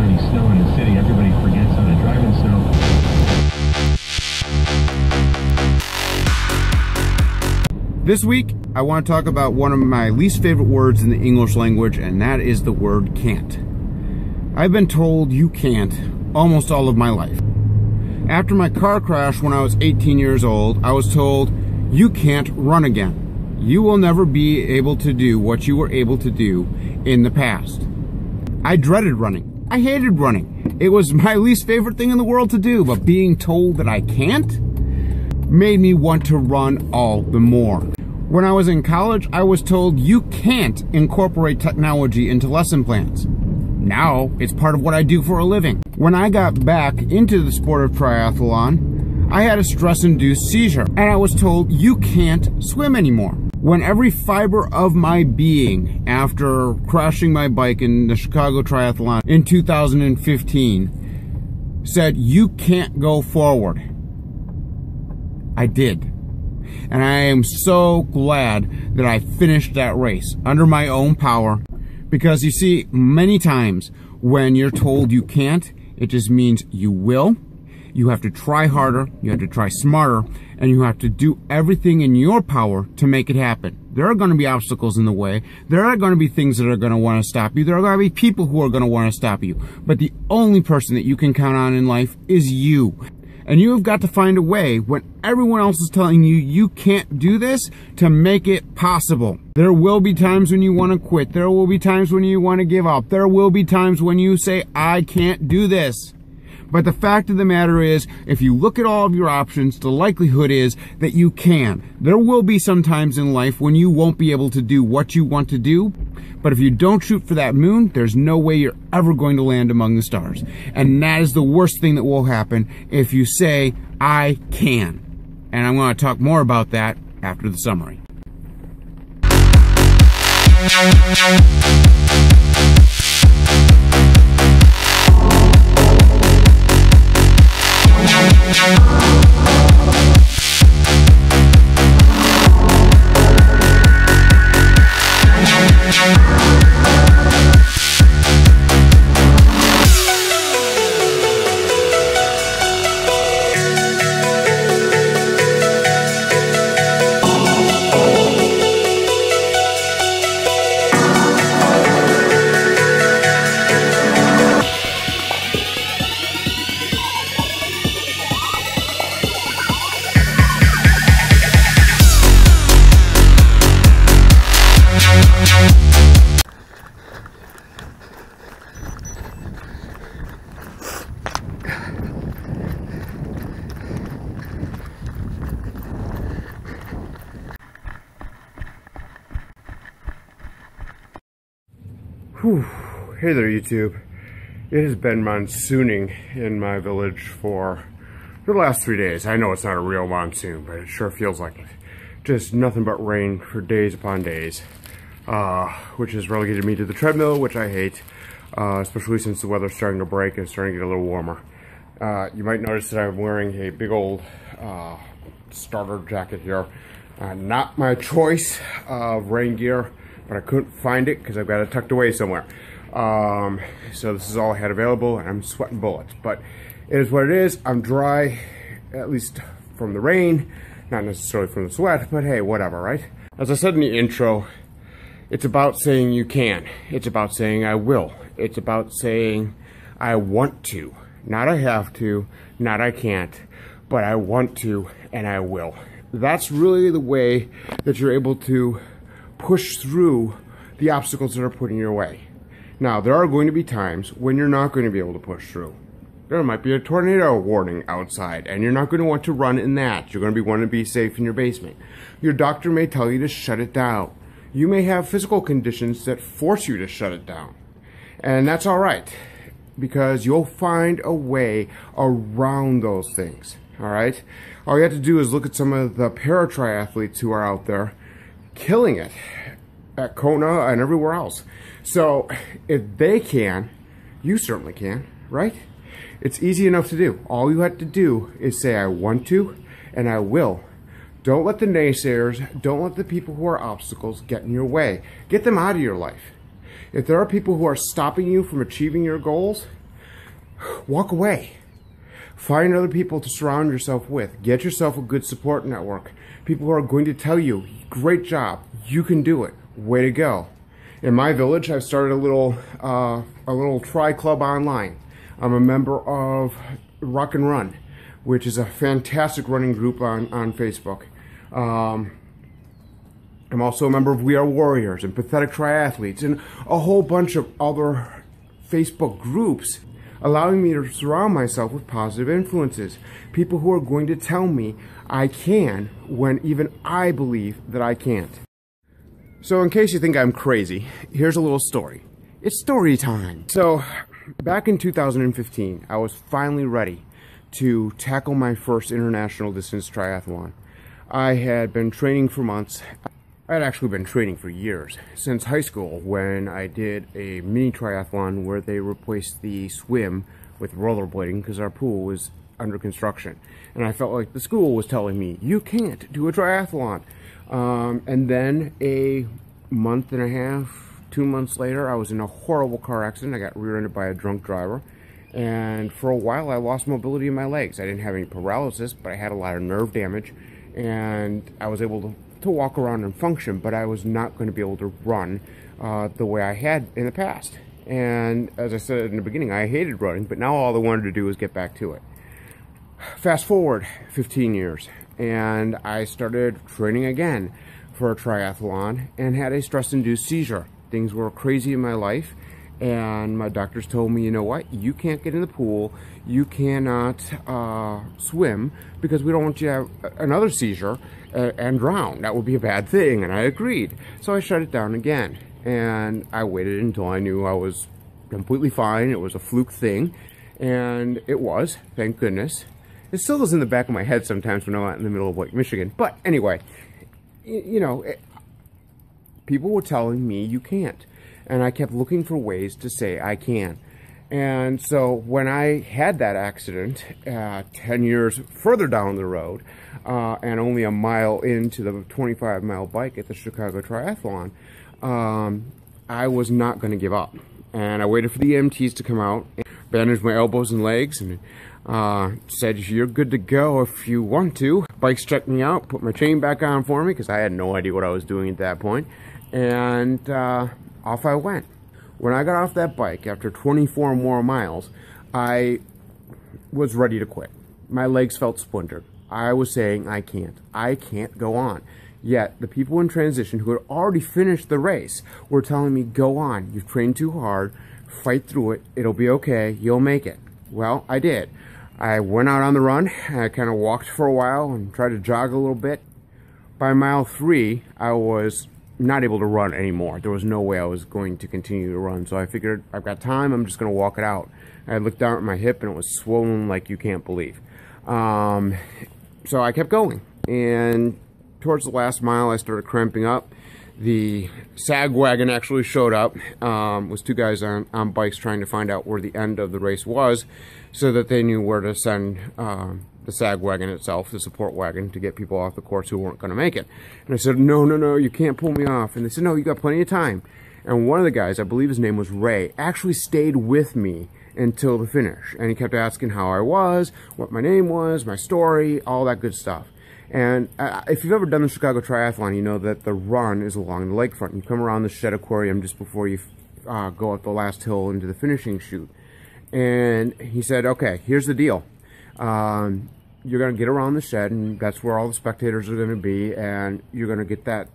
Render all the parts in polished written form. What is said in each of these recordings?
have any snow in the city. Everybody forgets how to drive in snow. This week, I want to talk about one of my least favorite words in the English language, and that is the word can't. I've been told you can't almost all of my life. After my car crash when I was 18 years old, I was told, you can't run again. You will never be able to do what you were able to do in the past. I dreaded running. I hated running. It was my least favorite thing in the world to do, but being told that I can't made me want to run all the more. When I was in college, I was told you can't incorporate technology into lesson plans. Now, it's part of what I do for a living. When I got back into the sport of triathlon, I had a stress-induced seizure, and I was told you can't swim anymore. When every fiber of my being, after crashing my bike in the Chicago Triathlon in 2015, said you can't go forward, I did. And I am so glad that I finished that race under my own power, because you see, many times when you're told you can't, it just means you will. You have to try harder, you have to try smarter, and you have to do everything in your power to make it happen. There are going to be obstacles in the way. There are going to be things that are going to want to stop you. There are going to be people who are going to want to stop you. But the only person that you can count on in life is you. And you have got to find a way, when everyone else is telling you you can't do this, to make it possible. There will be times when you want to quit. There will be times when you want to give up. There will be times when you say, I can't do this. But the fact of the matter is, if you look at all of your options, the likelihood is that you can. There will be some times in life when you won't be able to do what you want to do. But if you don't shoot for that moon, there's no way you're ever going to land among the stars. And that is the worst thing that will happen if you say, I can. And I'm going to talk more about that after the summary. Whew. Hey there, YouTube. It has been monsooning in my village for the last 3 days. I know it's not a real monsoon, but it sure feels like it. Just nothing but rain for days upon days, which has relegated me to the treadmill, which I hate, especially since the weather's starting to break and it's starting to get a little warmer. You might notice that I'm wearing a big old starter jacket here. Not my choice of rain gear, but I couldn't find it because I've got it tucked away somewhere. So this is all I had available, and I'm sweating bullets. But it is what it is. I'm dry, at least from the rain, not necessarily from the sweat, but hey, whatever, right? As I said in the intro, it's about saying you can. It's about saying I will. It's about saying I want to. Not I have to, not I can't, but I want to and I will. That's really the way that you're able to push through the obstacles that are put in your way. Now, there are going to be times when you're not going to be able to push through. There might be a tornado warning outside, and you're not going to want to run in that. You're going to want to be safe in your basement. Your doctor may tell you to shut it down. You may have physical conditions that force you to shut it down. And that's all right, because you'll find a way around those things, all right? All you have to do is look at some of the para-triathletes who are out there killing it at Kona and everywhere else. So if they can, you certainly can, right? It's easy enough to do. All you have to do is say, I want to and I will. Don't let the naysayers, don't let the people who are obstacles get in your way. Get them out of your life. If there are people who are stopping you from achieving your goals, walk away. Find other people to surround yourself with. Get yourself a good support network. People who are going to tell you, great job, you can do it, way to go. In my village, I've started a little tri club online. I'm a member of Rock and Run, which is a fantastic running group on Facebook. I'm also a member of We Are Warriors and Pathetic Triathletes and a whole bunch of other Facebook groups, allowing me to surround myself with positive influences. People who are going to tell me I can when even I believe that I can't. So in case you think I'm crazy, here's a little story. It's story time. So back in 2015, I was finally ready to tackle my first international distance triathlon. I had been training for months. I had actually been training for years, since high school, when I did a mini triathlon where they replaced the swim with rollerblading because our pool was under construction. And I felt like the school was telling me, you can't do a triathlon. And then a month and a half, 2 months later, I was in a horrible car accident. I got rear-ended by a drunk driver. And for a while, I lost mobility in my legs. I didn't have any paralysis, but I had a lot of nerve damage. And I was able to walk around and function, but I was not going to be able to run the way I had in the past. And as I said in the beginning, I hated running, but now all I wanted to do was get back to it. Fast forward 15 years, and I started training again for a triathlon and had a stress-induced seizure. Things were crazy in my life, and my doctors told me, you know what, you can't get in the pool, you cannot swim, because we don't want you to have another seizure and drown. That would be a bad thing, and I agreed. So I shut it down again, and I waited until I knew I was completely fine. It was a fluke thing, and it was, thank goodness. It still is in the back of my head sometimes when I'm out in the middle of Lake Michigan. But anyway, you know, people were telling me you can't. And I kept looking for ways to say I can. And so when I had that accident 10 years further down the road, and only a mile into the 25-mile bike at the Chicago Triathlon, I was not going to give up. And I waited for the EMTs to come out, and bandaged my elbows and legs, and said, you're good to go if you want to. Bikes checked me out, put my chain back on for me, because I had no idea what I was doing at that point. And off I went. When I got off that bike, after 24 more miles, I was ready to quit. My legs felt splintered. I was saying, I can't go on. Yet, the people in transition who had already finished the race were telling me, go on, you've trained too hard, fight through it, it'll be okay, you'll make it. Well, I did. I went out on the run, I kind of walked for a while and tried to jog a little bit. By mile 3, I was not able to run anymore. There was no way I was going to continue to run, so I figured, I've got time, I'm just going to walk it out. I looked down at my hip and it was swollen like you can't believe. So I kept going, and towards the last mile I started cramping up. The SAG wagon actually showed up. Was two guys on bikes trying to find out where the end of the race was so that they knew where to send the SAG wagon itself, the support wagon, to get people off the course who weren't going to make it. And I said, no, you can't pull me off. And they said, no, you got plenty of time. And one of the guys, I believe his name was Ray, actually stayed with me until the finish. And he kept asking how I was, what my name was, my story, all that good stuff. And if you've ever done the Chicago Triathlon, you know that the run is along the lakefront. You come around the Shed Aquarium just before you go up the last hill into the finishing chute. And he said, okay, here's the deal. You're going to get around the shed, and that's where all the spectators are going to be, and you're going to get that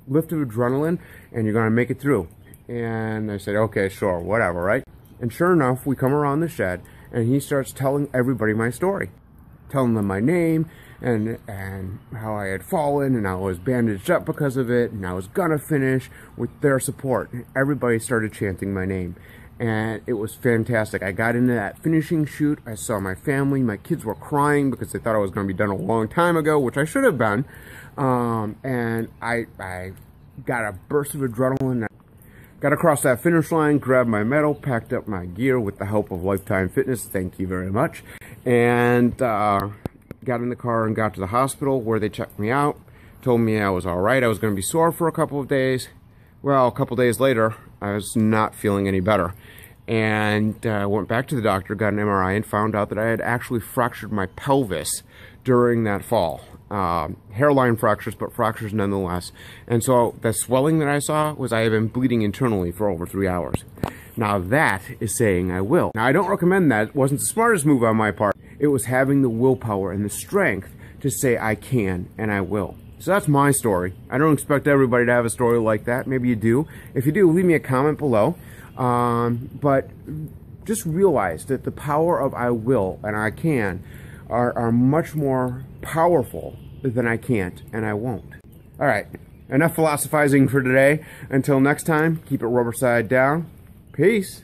lift of adrenaline, and you're going to make it through. And I said, okay, sure, whatever, right? And sure enough, we come around the shed, and he starts telling everybody my story. Telling them my name, and how I had fallen, and I was bandaged up because of it, and I was gonna finish with their support. And everybody started chanting my name, and it was fantastic. I got into that finishing chute, I saw my family, my kids were crying because they thought I was gonna be done a long time ago, which I should have been, and I got a burst of adrenaline. Got across that finish line, grabbed my medal, packed up my gear with the help of Lifetime Fitness, thank you very much, and got in the car and got to the hospital where they checked me out, told me I was all right, I was going to be sore for a couple of days. Well, a couple days later, I was not feeling any better. and went back to the doctor, got an MRI, and found out that I had actually fractured my pelvis during that fall. Hairline fractures, but fractures nonetheless. And so the swelling that I saw was I had been bleeding internally for over 3 hours. Now that is saying I will. Now I don't recommend that. It wasn't the smartest move on my part. It was having the willpower and the strength to say I can and I will. So that's my story. I don't expect everybody to have a story like that. Maybe you do. If you do, leave me a comment below. But just realize that the power of I will and I can are much more powerful than I can't and I won't. All right, enough philosophizing for today. Until next time, keep it rubber side down. Peace.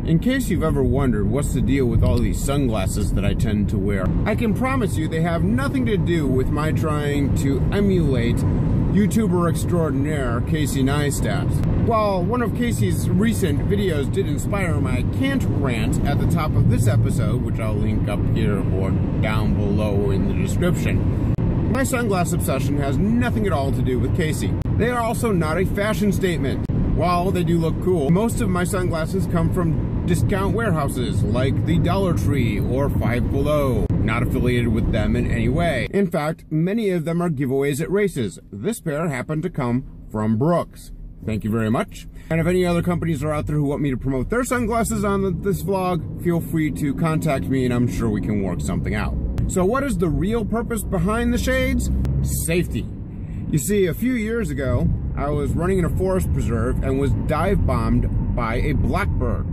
In case you've ever wondered what's the deal with all these sunglasses that I tend to wear, I can promise you they have nothing to do with my trying to emulate YouTuber extraordinaire Casey Neistat. While one of Casey's recent videos did inspire my can't rant at the top of this episode, which I'll link up here or down below in the description, my sunglass obsession has nothing at all to do with Casey. They are also not a fashion statement. While they do look cool, most of my sunglasses come from discount warehouses like the Dollar Tree or Five Below. Not affiliated with them in any way. In fact, many of them are giveaways at races. This pair happened to come from Brooks. Thank you very much. And if any other companies are out there who want me to promote their sunglasses on this vlog, feel free to contact me and I'm sure we can work something out. So what is the real purpose behind the shades? Safety. You see, a few years ago, I was running in a forest preserve and was dive bombed by a blackbird.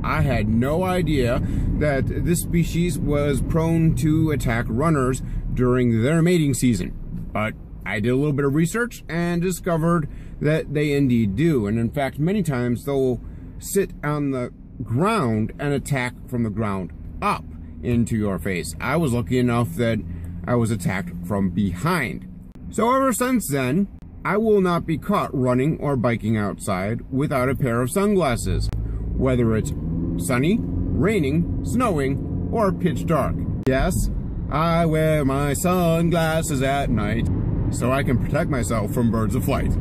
I had no idea that this species was prone to attack runners during their mating season. But I did a little bit of research and discovered that they indeed do. And in fact, many times they'll sit on the ground and attack from the ground up into your face. I was lucky enough that I was attacked from behind. So ever since then, I will not be caught running or biking outside without a pair of sunglasses, whether it's sunny, raining, snowing, or pitch dark. Yes, I wear my sunglasses at night so I can protect myself from birds of flight.